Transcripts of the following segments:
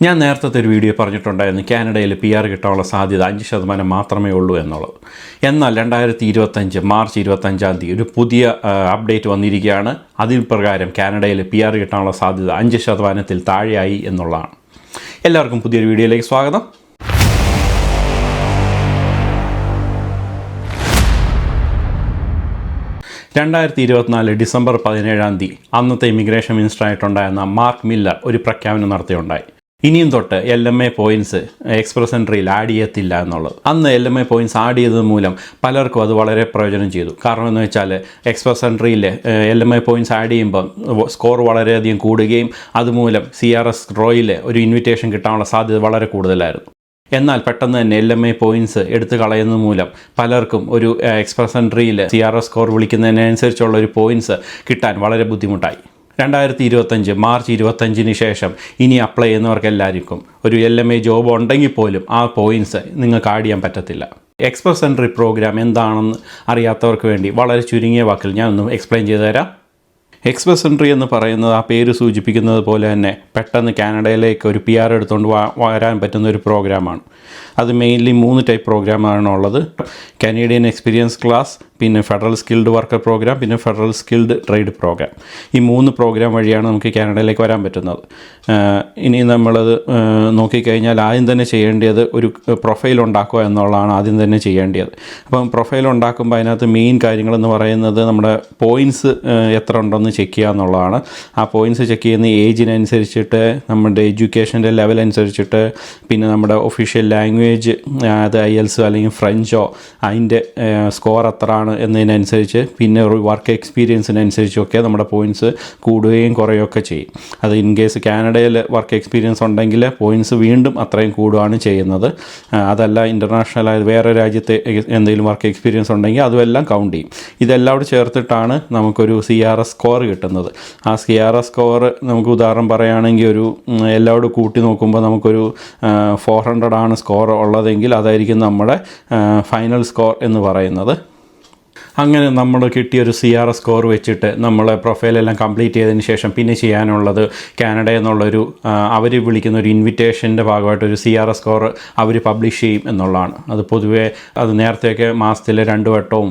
ഞാൻ നേരത്തെ ഒരു വീഡിയോ പറഞ്ഞിട്ടുണ്ടായിരുന്നു കാനഡയിൽ PR കിട്ടാനുള്ള സാധ്യത 5% മാത്രമേ ഉള്ളൂ എന്നുള്ളത്. എന്നാൽ 2025 മാർച്ച് 25 ഒരു പുതിയ അപ്ഡേറ്റ് വന്നിരിക്കുകയാണ്. അതിൽ പ്രകാരം കാനഡയിൽ PR കിട്ടാനുള്ള സാധ്യത 5%-ൽ താഴെയായി എന്നുള്ളതാണ്. എല്ലാവർക്കും പുതിയൊരു വീഡിയോയിലേക്ക് സ്വാഗതം. ഡിസംബർ 17 അന്നത്തെ ഇമിഗ്രേഷൻ മിനിസ്റ്റർ ആയിട്ടുണ്ടായിരുന്ന മാർക്ക് മില്ലർ ഒരു പ്രഖ്യാപനം നടത്തിയുണ്ടായി. ഇനിയും തൊട്ട് LMA പോയിൻറ്റ്സ് എക്സ്പ്രസ് എൻട്രിയിൽ ആഡ് ചെയ്യത്തില്ല എന്നുള്ളത്. അന്ന് LMA പോയിൻറ്റ്സ് ആഡ് ചെയ്തത് മൂലം പലർക്കും അത് വളരെ പ്രയോജനം ചെയ്തു. കാരണം എന്ന് വെച്ചാൽ എക്സ്പ്രസ് എൻട്രിയിൽ LMA പോയിൻറ്റ്സ് ആഡ് ചെയ്യുമ്പോൾ സ്കോർ വളരെയധികം കൂടുകയും അതുമൂലം CRS റോയിൽ ഒരു ഇൻവിറ്റേഷൻ കിട്ടാനുള്ള സാധ്യത വളരെ കൂടുതലായിരുന്നു. എന്നാൽ പെട്ടെന്ന് തന്നെ LMA പോയിൻറ്റ്സ് എടുത്തു കളയുന്നത് മൂലം പലർക്കും ഒരു എക്സ്പ്രസ് എൻട്രിയിൽ CRS സ്കോർ വിളിക്കുന്നതിനനുസരിച്ചുള്ള ഒരു പോയിൻറ്റ്സ് കിട്ടാൻ വളരെ ബുദ്ധിമുട്ടായി. 2025 മാർച്ച് 25 ശേഷം ഇനി അപ്ലൈ ചെയ്യുന്നവർക്കെല്ലാവർക്കും ഒരു LMA ജോബ് ഉണ്ടെങ്കിൽ പോലും ആ പോയിൻറ്റ്സ് നിങ്ങൾക്ക് ആഡ് ചെയ്യാൻ പറ്റത്തില്ല. എക്സ്പ്രസ് എൻട്രി പ്രോഗ്രാം എന്താണെന്ന് അറിയാത്തവർക്ക് വേണ്ടി വളരെ ചുരുങ്ങിയ വാക്കിൽ ഞാനൊന്ന് എക്സ്പ്ലെയിൻ ചെയ്തു തരാം. എക്സ്പ്രസ് എൻട്രി എന്ന് പറയുന്നത് ആ പേര് സൂചിപ്പിക്കുന്നത് പോലെ തന്നെ പെട്ടെന്ന് കാനഡയിലേക്ക് ഒരു PR എടുത്തുകൊണ്ട് വരാൻ പറ്റുന്ന ഒരു പ്രോഗ്രാമാണ്. അത് മെയിൻലി 3 ടൈപ്പ് പ്രോഗ്രാമാണ് ഉള്ളത്. കനേഡിയൻ എക്സ്പീരിയൻസ് ക്ലാസ്, പിന്നെ ഫെഡറൽ സ്കിൽഡ് വർക്കർ പ്രോഗ്രാം, പിന്നെ ഫെഡറൽ സ്കിൽഡ് ട്രേഡ് പ്രോഗ്രാം. ഈ 3 പ്രോഗ്രാം വഴിയാണ് നമുക്ക് കാനഡയിലേക്ക് വരാൻ പറ്റുന്നത്. ഇനി നമ്മളത് നോക്കിക്കഴിഞ്ഞാൽ ആദ്യം തന്നെ ചെയ്യേണ്ടത് ഒരു പ്രൊഫൈൽ ഉണ്ടാക്കുക എന്നുള്ളതാണ് ആദ്യം തന്നെ ചെയ്യേണ്ടത്. അപ്പം പ്രൊഫൈൽ ഉണ്ടാക്കുമ്പോൾ അതിനകത്ത് മെയിൻ കാര്യങ്ങളെന്ന് പറയുന്നത് നമ്മുടെ പോയിൻറ്റ്സ് എത്ര ഉണ്ടെന്ന് ചെക്ക് ചെയ്യുക എന്നുള്ളതാണ്. ആ പോയിൻറ്റ്സ് ചെക്ക് ചെയ്യുന്ന ഏജിനനുസരിച്ചിട്ട്, നമ്മുടെ എഡ്യൂക്കേഷൻ്റെ ലെവൽ അനുസരിച്ചിട്ട്, പിന്നെ നമ്മുടെ ഒഫീഷ്യൽ ലാംഗ്വേജ് അത് IELTS അല്ലെങ്കിൽ ഫ്രഞ്ചോ അതിൻ്റെ സ്കോർ എത്രയാണ് എന്നതിനനുസരിച്ച്, പിന്നെ ഒരു വർക്ക് എക്സ്പീരിയൻസിനനുസരിച്ചൊക്കെ നമ്മുടെ പോയിൻറ്റ്സ് കൂടുകയും കുറയുകയൊക്കെ ചെയ്യും. അത് ഇൻ കേസ് കാനഡയിൽ വർക്ക് എക്സ്പീരിയൻസ് ഉണ്ടെങ്കിൽ പോയിൻറ്റ്സ് വീണ്ടും അത്രയും കൂടുകയാണ് ചെയ്യുന്നത്. അതല്ല ഇൻ്റർനാഷണലായ വേറെ രാജ്യത്തെ എന്തെങ്കിലും വർക്ക് എക്സ്പീരിയൻസ് ഉണ്ടെങ്കിൽ അതുമെല്ലാം കൗണ്ട് ചെയ്യും. ഇതെല്ലാം കൂടി ചേർത്തിട്ടാണ് നമുക്കൊരു CRS സ്കോർ കിട്ടുന്നത്. ആ CRS സ്കോർ നമുക്ക് ഉദാഹരണം പറയുകയാണെങ്കിൽ ഒരു എല്ലാവരും കൂട്ടി നോക്കുമ്പോൾ നമുക്കൊരു 400 ആണ് സ്കോർ ഉള്ളതെങ്കിൽ അതായിരിക്കും നമ്മുടെ ഫൈനൽ സ്കോർ എന്ന് പറയുന്നത്. അങ്ങനെ നമ്മൾ കിട്ടിയൊരു CRS സ്കോർ വെച്ചിട്ട് നമ്മളെ പ്രൊഫൈലെല്ലാം കംപ്ലീറ്റ് ചെയ്തതിന് ശേഷം പിന്നെ ചെയ്യാനുള്ളത് കാനഡ എന്നുള്ളൊരു അവർ വിളിക്കുന്ന ഒരു ഇൻവിറ്റേഷൻ്റെ ഭാഗമായിട്ടൊരു CRS സ്കോർ അവർ പബ്ലിഷ് ചെയ്യും എന്നുള്ളതാണ്. അത് പൊതുവേ അത് നേരത്തെയൊക്കെ മാസത്തിൽ 2 വട്ടവും,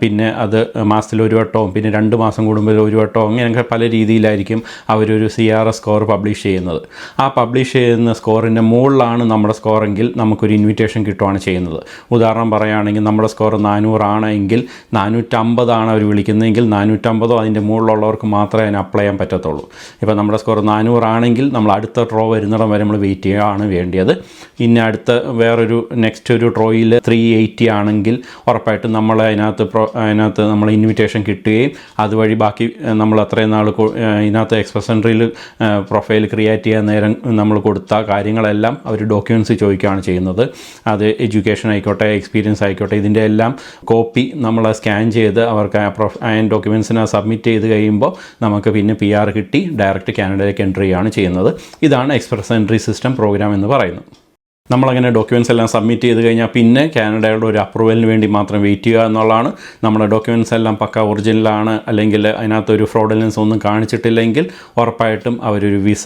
പിന്നെ അത് മാസത്തിൽ 1 വട്ടവും, പിന്നെ 2 മാസം കൂടുമ്പോൾ 1 വട്ടവും, അങ്ങനെയൊക്കെ പല രീതിയിലായിരിക്കും അവരൊരു CRS സ്കോർ പബ്ലിഷ് ചെയ്യുന്നത്. ആ പബ്ലിഷ് ചെയ്യുന്ന സ്കോറിൻ്റെ മുകളിലാണ് നമ്മുടെ സ്കോറെങ്കിൽ നമുക്കൊരു ഇൻവിറ്റേഷൻ കിട്ടുകയാണ് ചെയ്യുന്നത്. ഉദാഹരണം പറയുകയാണെങ്കിൽ നമ്മുടെ സ്കോർ 400 ആണെങ്കിൽ 450 ആണ് അവർ വിളിക്കുന്നതെങ്കിൽ 450 അതിൻ്റെ മുകളിലുള്ളവർക്ക് മാത്രമേ അതിന് അപ്ലൈ ചെയ്യാൻ പറ്റത്തുള്ളൂ. ഇപ്പോൾ നമ്മുടെ സ്കോർ 400 ആണെങ്കിൽ നമ്മൾ അടുത്ത ഡ്രോ വരുന്നിടം വരെ നമ്മൾ വെയിറ്റ് ചെയ്യുകയാണ് വേണ്ടത്. ഇനി അടുത്ത വേറൊരു നെക്സ്റ്റ് ഒരു ഡ്രോയിൽ 380 ആണെങ്കിൽ ഉറപ്പായിട്ടും നമ്മൾ അതിനകത്ത് നമ്മൾ ഇൻവിറ്റേഷൻ കിട്ടുകയും അതുവഴി ബാക്കി നമ്മൾ അത്രയും നാൾ ഇതിനകത്ത് എക്സ്പ്രസ് എൻട്രിയിൽ പ്രൊഫൈൽ ക്രിയേറ്റ് ചെയ്യാൻ നേരം നമ്മൾ കൊടുത്ത കാര്യങ്ങളെല്ലാം അവർ ഡോക്യുമെൻറ്റ്സ് ചോദിക്കുകയാണ് ചെയ്യുന്നത്. അത് എഡ്യൂക്കേഷൻ ആയിക്കോട്ടെ, എക്സ്പീരിയൻസ് ആയിക്കോട്ടെ, ഇതിൻ്റെ എല്ലാം കോപ്പി നമ്മൾ സ്കാൻ ചെയ്ത് അവർക്ക് ഡോക്യുമെൻറ്റ്സിനെ സബ്മിറ്റ് ചെയ്ത് കഴിയുമ്പോൾ നമുക്ക് പിന്നെ PR കിട്ടി ഡയറക്റ്റ് കാനഡയിലേക്ക് എൻട്രി ആണ് ചെയ്യുന്നത്. ഇതാണ് എക്സ്പ്രസ് എൻട്രി സിസ്റ്റം പ്രോഗ്രാം എന്ന് പറയുന്നത്. നമ്മളങ്ങനെ ഡോക്യുമെൻറ്റ്സ് എല്ലാം സബ്മിറ്റ് ചെയ്ത് കഴിഞ്ഞാൽ പിന്നെ കാനഡയുടെ ഒരു അപ്രൂവലിന് വേണ്ടി മാത്രം വെയിറ്റ് ചെയ്യുക എന്നുള്ളതാണ്. നമ്മുടെ ഡോക്യുമെൻറ്റ്സ് എല്ലാം പക്ക ഒറിജിനലാണ്, അല്ലെങ്കിൽ അതിനകത്തൊരു ഫ്രോഡലൻസ് ഒന്നും കാണിച്ചിട്ടില്ലെങ്കിൽ ഉറപ്പായിട്ടും അവരൊരു വിസ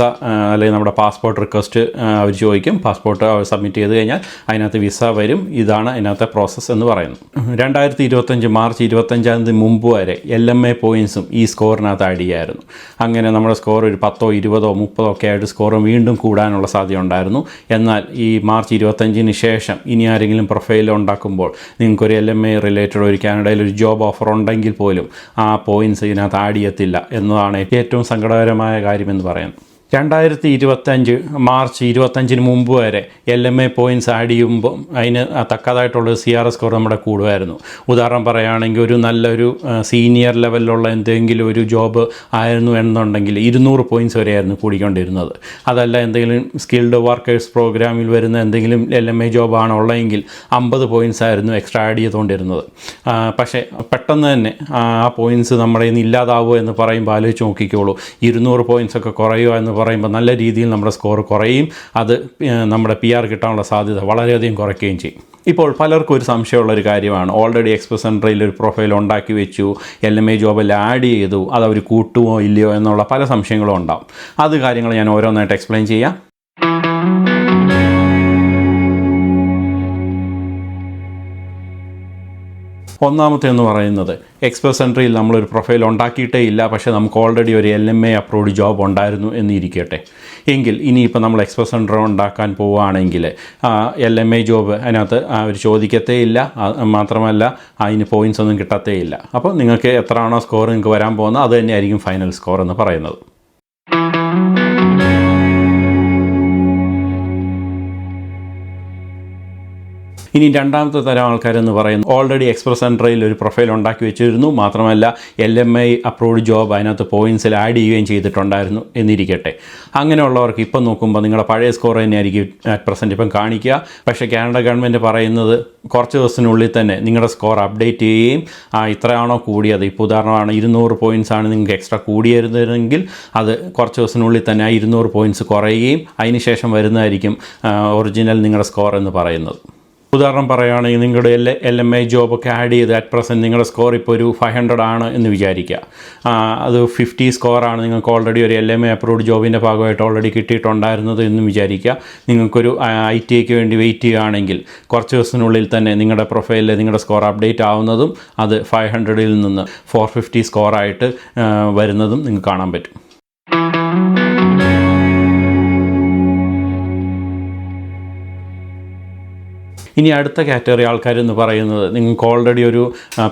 അല്ലെങ്കിൽ നമ്മുടെ പാസ്പോർട്ട് റിക്വസ്റ്റ് അവർ ചോദിക്കും. പാസ്പോർട്ട് അവർ സബ്മിറ്റ് ചെയ്ത് കഴിഞ്ഞാൽ അതിനകത്ത് വിസ വരും. ഇതാണ് അതിനകത്തെ പ്രോസസ്സ് എന്ന് പറയുന്നത്. 2025 മാർച്ച് 25 മുമ്പ് വരെ LMA പോയിൻറ്റ്സും ഈ സ്കോറിനകത്ത് ആഡ് ചെയ്യായിരുന്നു. അങ്ങനെ നമ്മുടെ സ്കോർ ഒരു 10, 20, 30 ഒക്കെ ആയിട്ട് സ്കോറും വീണ്ടും കൂടാനുള്ള സാധ്യത ഉണ്ടായിരുന്നു. എന്നാൽ ഈ മാർച്ച് 25 ശേഷം ഇനി ആരെങ്കിലും പ്രൊഫൈൽ ഉണ്ടാക്കുമ്പോൾ നിങ്ങൾക്കൊരു LMA റിലേറ്റഡ് ഒരു കാനഡയിൽ ഒരു ജോബ് ഓഫർ ഉണ്ടെങ്കിൽ പോലും ആ പോയിൻറ്റ്സ് ഇതിനകത്ത് ആഡ് ചെയ്യത്തില്ല എന്നതാണ് ഏറ്റവും സങ്കടകരമായ കാര്യമെന്ന് പറയുന്നത്. 2025 മാർച്ച് 25 മുമ്പ് വരെ LMA പോയിൻറ്റ്സ് ആഡ് ചെയ്യുമ്പോൾ അതിന് തക്കതായിട്ടുള്ളൊരു CRS സ്കോർ നമ്മുടെ കൂടുമായിരുന്നു. ഉദാഹരണം പറയുകയാണെങ്കിൽ ഒരു നല്ലൊരു സീനിയർ ലെവലിലുള്ള എന്തെങ്കിലും ഒരു ജോബ് ആയിരുന്നു എന്നുണ്ടെങ്കിൽ 200 പോയിൻറ്റ്സ് വരെയായിരുന്നു കൂടിക്കൊണ്ടിരുന്നത്. അതല്ല എന്തെങ്കിലും സ്കിൽഡ് വർക്കേഴ്സ് പ്രോഗ്രാമിൽ വരുന്ന എന്തെങ്കിലും LMA ജോബാണ് ഉള്ളതെങ്കിൽ 50 പോയിൻറ്റ്സ് ആയിരുന്നു എക്സ്ട്രാ ആഡ് ചെയ്തുകൊണ്ടിരുന്നത്. പക്ഷേ പെട്ടെന്ന് തന്നെ ആ പോയിൻറ്റ്സ് നമ്മുടെ ഇന്ന് ഇല്ലാതാവുമോ എന്ന് പറയുമ്പോൾ ആലോചിച്ച് നോക്കിക്കോളൂ. 200 പോയിൻറ്റ്സ് ഒക്കെ കുറയുക എന്ന് പറയുമ്പോൾ നല്ല രീതിയിൽ നമ്മുടെ സ്കോർ കുറയും. അത് നമ്മുടെ PR കിട്ടാനുള്ള സാധ്യത വളരെയധികം കുറയ്ക്കുകയും ചെയ്യും. ഇപ്പോൾ പലർക്കും ഒരു സംശയമുള്ളൊരു കാര്യമാണ്, ഓൾറെഡി എക്സ്പ്രസ് എൻട്രിയിൽ ഒരു പ്രൊഫൈൽ ഉണ്ടാക്കി വെച്ചു, LMA ജോബെല്ലാം ആഡ് ചെയ്തു, അതവർ കൂട്ടുമോ ഇല്ലയോ എന്നുള്ള പല സംശയങ്ങളും ഉണ്ടാവും. അത് കാര്യങ്ങൾ ഞാൻ ഓരോന്നായിട്ട് എക്സ്പ്ലെയിൻ ചെയ്യാം. ഒന്നാമത്തെ എന്ന് പറയുന്നത് എക്സ്പ്രസ് എൻട്രിയിൽ നമ്മളൊരു പ്രൊഫൈൽ ഉണ്ടാക്കിയിട്ടേ ഇല്ല, പക്ഷേ നമുക്ക് ഓൾറെഡി ഒരു LMA അപ്രൂവ്ഡ് ജോബ് ഉണ്ടായിരുന്നു എന്നിരിക്കട്ടെ. എങ്കിൽ ഇനിയിപ്പോൾ നമ്മൾ എക്സ്പ്രസ് എൻട്രി ഉണ്ടാക്കാൻ പോവുകയാണെങ്കിൽ LMA ജോബ് അതിനകത്ത് അവർ ചോദിക്കത്തേ ഇല്ല, മാത്രമല്ല അതിന് പോയിൻറ്റ്സ് ഒന്നും കിട്ടത്തേ ഇല്ല. അപ്പോൾ നിങ്ങൾക്ക് എത്രയാണോ സ്കോർ നിങ്ങൾക്ക് വരാൻ പോകുന്നത് അത് തന്നെയായിരിക്കും ഫൈനൽ സ്കോർ എന്ന് പറയുന്നത്. ഇനി രണ്ടാമത്തെ തരം ആൾക്കാരെന്ന് പറയുന്നത് ഓൾറെഡി എക്സ്പ്രസ് എൻട്രിയിൽ ഒരു പ്രൊഫൈൽ ഉണ്ടാക്കി വെച്ചിരുന്നു, മാത്രമല്ല LMA അപ്രൂവ്ഡ് ജോബ് അതിനകത്ത് പോയിൻറ്റ്സിൽ ആഡ് ചെയ്യുകയും ചെയ്തിട്ടുണ്ടായിരുന്നു എന്നിരിക്കട്ടെ. അങ്ങനെയുള്ളവർക്ക് ഇപ്പം നോക്കുമ്പോൾ നിങ്ങളുടെ പഴയ സ്കോർ തന്നെയായിരിക്കും അറ്റ് പ്രസൻറ്റ് ഇപ്പം കാണിക്കുക. പക്ഷേ കാനഡ ഗവൺമെൻറ് പറയുന്നത് കുറച്ച് ദിവസത്തിനുള്ളിൽ തന്നെ നിങ്ങളുടെ സ്കോർ അപ്ഡേറ്റ് ചെയ്യുകയും ഇത്രയാണോ കൂടിയത്, ഇപ്പോൾ ഉദാഹരണമാണ് 200 പോയിൻറ്റ്സ് ആണ് നിങ്ങൾക്ക് എക്സ്ട്രാ കൂടിയിരുന്നതെങ്കിൽ അത് കുറച്ച് ദിവസത്തിനുള്ളിൽ തന്നെ ആ 200 പോയിൻറ്റ്സ് കുറയുകയും അതിനുശേഷം വരുന്നതായിരിക്കും ഒറിജിനൽ നിങ്ങളുടെ സ്കോർ എന്ന് പറയുന്നത്. ഉദാഹരണം പറയുകയാണെങ്കിൽ നിങ്ങളുടെ LMA ജോബൊക്കെ ആഡ് ചെയ്ത് അറ്റ് പ്രസൻറ്റ് നിങ്ങളുടെ സ്കോർ ഇപ്പോൾ ഒരു 500 ആണ് എന്ന് വിചാരിക്കുക. അത് 50 സ്കോറാണ് നിങ്ങൾക്ക് ഓൾറെഡി ഒരു LMA അപ്രൂവ്ഡ് ജോബിൻ്റെ ഭാഗമായിട്ട് ഓൾറെഡി കിട്ടിയിട്ടുണ്ടായിരുന്നത് എന്ന് വിചാരിക്കുക. നിങ്ങൾക്കൊരു ITക്ക് വേണ്ടി വെയിറ്റ് ചെയ്യുകയാണെങ്കിൽ കുറച്ച് ദിവസത്തിനുള്ളിൽ തന്നെ നിങ്ങളുടെ പ്രൊഫൈലിൽ നിങ്ങളുടെ സ്കോർ അപ്ഡേറ്റ് ആവുന്നതും അത് 500ൽ നിന്ന് 450 സ്കോറായിട്ട് വരുന്നതും നിങ്ങൾക്ക് കാണാൻ പറ്റും. ഇനി അടുത്ത കാറ്റഗറി ആൾക്കാരെന്ന് പറയുന്നത് നിങ്ങൾക്ക് ഓൾറെഡി ഒരു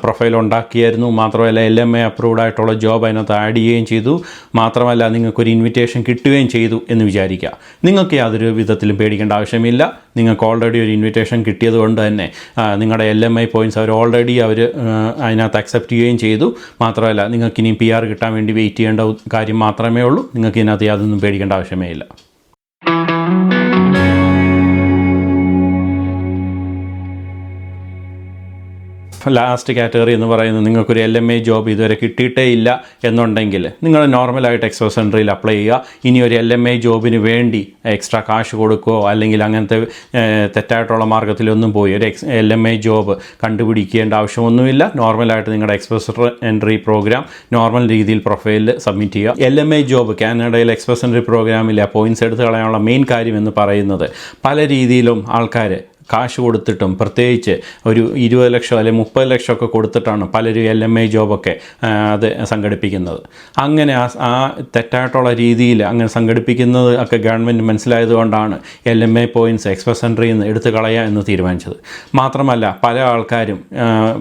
പ്രൊഫൈൽ ഉണ്ടാക്കിയായിരുന്നു, മാത്രമല്ല LMA അപ്രൂവ്ഡ് ആയിട്ടുള്ള ജോബ് അതിനകത്ത് ആഡ് ചെയ്യുകയും ചെയ്തു, മാത്രമല്ല നിങ്ങൾക്കൊരു ഇൻവിറ്റേഷൻ കിട്ടുകയും ചെയ്തു എന്ന് വിചാരിക്കുക. നിങ്ങൾക്ക് യാതൊരു വിധത്തിലും പേടിക്കേണ്ട ആവശ്യമില്ല. നിങ്ങൾക്ക് ഓൾറെഡി ഒരു ഇൻവിറ്റേഷൻ കിട്ടിയത് കൊണ്ട് തന്നെ നിങ്ങളുടെ LMA പോയിൻറ്റ്സ് അവർ അതിനകത്ത് അക്സെപ്റ്റ് ചെയ്യുകയും ചെയ്തു. മാത്രമല്ല നിങ്ങൾക്ക് ഇനി PR കിട്ടാൻ വേണ്ടി വെയിറ്റ് ചെയ്യേണ്ട കാര്യം മാത്രമേ ഉള്ളൂ. നിങ്ങൾക്ക് ഇതിനകത്ത് യാതൊന്നും പേടിക്കേണ്ട ആവശ്യമേ ഇല്ല. ലാസ്റ്റ് കാറ്റഗറി എന്ന് പറയുന്നത് നിങ്ങൾക്കൊരു LMA ജോബ് ഇതുവരെ കിട്ടിയിട്ടേ ഇല്ല എന്നുണ്ടെങ്കിൽ നിങ്ങൾ നോർമലായിട്ട് എക്സ്പ്രസ് എൻട്രിയിൽ അപ്ലൈ ചെയ്യുക. ഇനി ഒരു LMA ജോബിന് വേണ്ടി എക്സ്ട്രാ കാശ് കൊടുക്കുകയോ അല്ലെങ്കിൽ അങ്ങനത്തെ തെറ്റായിട്ടുള്ള മാർഗ്ഗത്തിലൊന്നും പോയി ഒരു LMA ജോബ് കണ്ടുപിടിക്കേണ്ട ആവശ്യമൊന്നുമില്ല. നോർമലായിട്ട് നിങ്ങളുടെ എക്സ്പ്രസ് എൻട്രി പ്രോഗ്രാം നോർമൽ രീതിയിൽ പ്രൊഫൈലിൽ സബ്മിറ്റ് ചെയ്യുക. LMA ജോബ് കാനഡയിൽ എക്സ്പ്രസ് എൻട്രി പ്രോഗ്രാമിലെ പോയിൻറ്റ്സ് എടുത്ത് കളയാനുള്ള മെയിൻ കാര്യം എന്ന് പറയുന്നത് പല രീതിയിലും ആൾക്കാർ കാശ് കൊടുത്തിട്ടും പ്രത്യേകിച്ച് ഒരു 20 ലക്ഷം അല്ലെങ്കിൽ 30 ലക്ഷമൊക്കെ കൊടുത്തിട്ടാണ് പലരും LMA ജോബൊക്കെ അത് സംഘടിപ്പിക്കുന്നത്. അങ്ങനെ ആ തെറ്റായിട്ടുള്ള രീതിയിൽ അങ്ങനെ സംഘടിപ്പിക്കുന്നത് ഒക്കെ ഗവൺമെൻറ് മനസ്സിലായതുകൊണ്ടാണ് LMA പോയിൻറ്റ്സ് എക്സ്പ്രസ് എൻട്രിയിൽ നിന്ന് എടുത്തു കളയുക എന്ന് തീരുമാനിച്ചത്. മാത്രമല്ല പല ആൾക്കാരും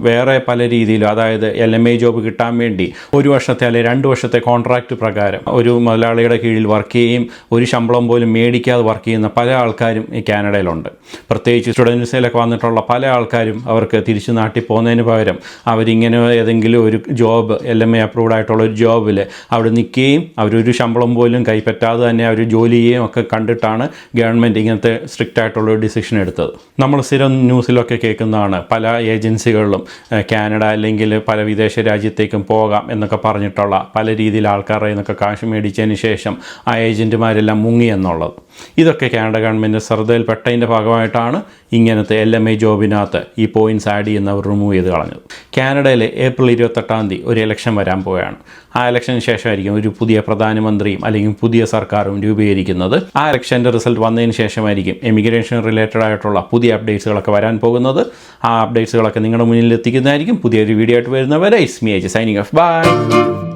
വേറെ പല രീതിയിലും, അതായത് LMA ജോബ് കിട്ടാൻ വേണ്ടി 1 വർഷത്തെ അല്ലെങ്കിൽ 2 വർഷത്തെ കോൺട്രാക്റ്റ് പ്രകാരം ഒരു മുതലാളിയുടെ കീഴിൽ വർക്ക് ചെയ്യുകയും ഒരു ശമ്പളം പോലും മേടിക്കാതെ വർക്ക് ചെയ്യുന്ന പല ആൾക്കാരും ഈ കാനഡയിലുണ്ട്. പ്രത്യേകിച്ച് സ്റ്റുഡൻറ്റ് വിസയിലൊക്കെ വന്നിട്ടുള്ള പല ആൾക്കാരും അവർക്ക് തിരിച്ച് നാട്ടിൽ പോകുന്നതിന് പകരം അവരിങ്ങനെ ഏതെങ്കിലും ഒരു ജോബ് LMA അപ്രൂവ്ഡ് ആയിട്ടുള്ള ഒരു ജോബിൽ അവിടെ നിൽക്കുകയും അവരൊരു ശമ്പളം പോലും കൈപ്പറ്റാതെ തന്നെ അവർ ജോലി ചെയ്യുകയും ഒക്കെ കണ്ടിട്ടാണ് ഗവൺമെൻറ് ഇങ്ങനത്തെ സ്ട്രിക്റ്റ് ആയിട്ടുള്ള ഒരു ഡിസിഷൻ എടുത്തത്. നമ്മൾ സ്ഥിരം ന്യൂസിലൊക്കെ കേൾക്കുന്നതാണ് പല ഏജൻസികളിലും കാനഡ അല്ലെങ്കിൽ പല വിദേശ രാജ്യത്തേക്കും പോകാം എന്നൊക്കെ പറഞ്ഞിട്ടുള്ള പല രീതിയിൽ ആൾക്കാരുടെ നിന്നൊക്കെ കാശ് മേടിച്ചതിന് ശേഷം ആ ഏജൻറ്റുമാരെല്ലാം മുങ്ങി എന്നുള്ളത്. ഇതൊക്കെ കാനഡ ഗവൺമെൻറ് ശ്രദ്ധയിൽപ്പെട്ടതിൻ്റെ ഭാഗമായിട്ടാണ് ഇങ്ങനത്തെ LMA ജോബിനകത്ത് ഈ പോയിൻറ്റ്സ് ആഡ് ചെയ്യുന്നവർ റിമൂവ് ചെയ്ത് കളഞ്ഞത്. കാനഡയിൽ ഏപ്രിൽ 28 ഒരു ഇലക്ഷൻ വരാൻ പോവുകയാണ്. ആ ഇലക്ഷന് ശേഷമായിരിക്കും ഒരു പുതിയ പ്രധാനമന്ത്രിയും അല്ലെങ്കിൽ പുതിയ സർക്കാരും രൂപീകരിക്കുന്നത്. ആ ഇലക്ഷൻ്റെ റിസൾട്ട് വന്നതിന് ശേഷമായിരിക്കും എമിഗ്രേഷൻ റിലേറ്റഡ് ആയിട്ടുള്ള പുതിയ അപ്ഡേറ്റ്സുകളൊക്കെ വരാൻ പോകുന്നത്. ആ അപ്ഡേറ്റ്സുകളൊക്കെ നിങ്ങളുടെ മുന്നിൽ എത്തിക്കുന്നതായിരിക്കും. പുതിയൊരു വീഡിയോ ആയിട്ട് വരുന്നവരെ it's me signing off. By.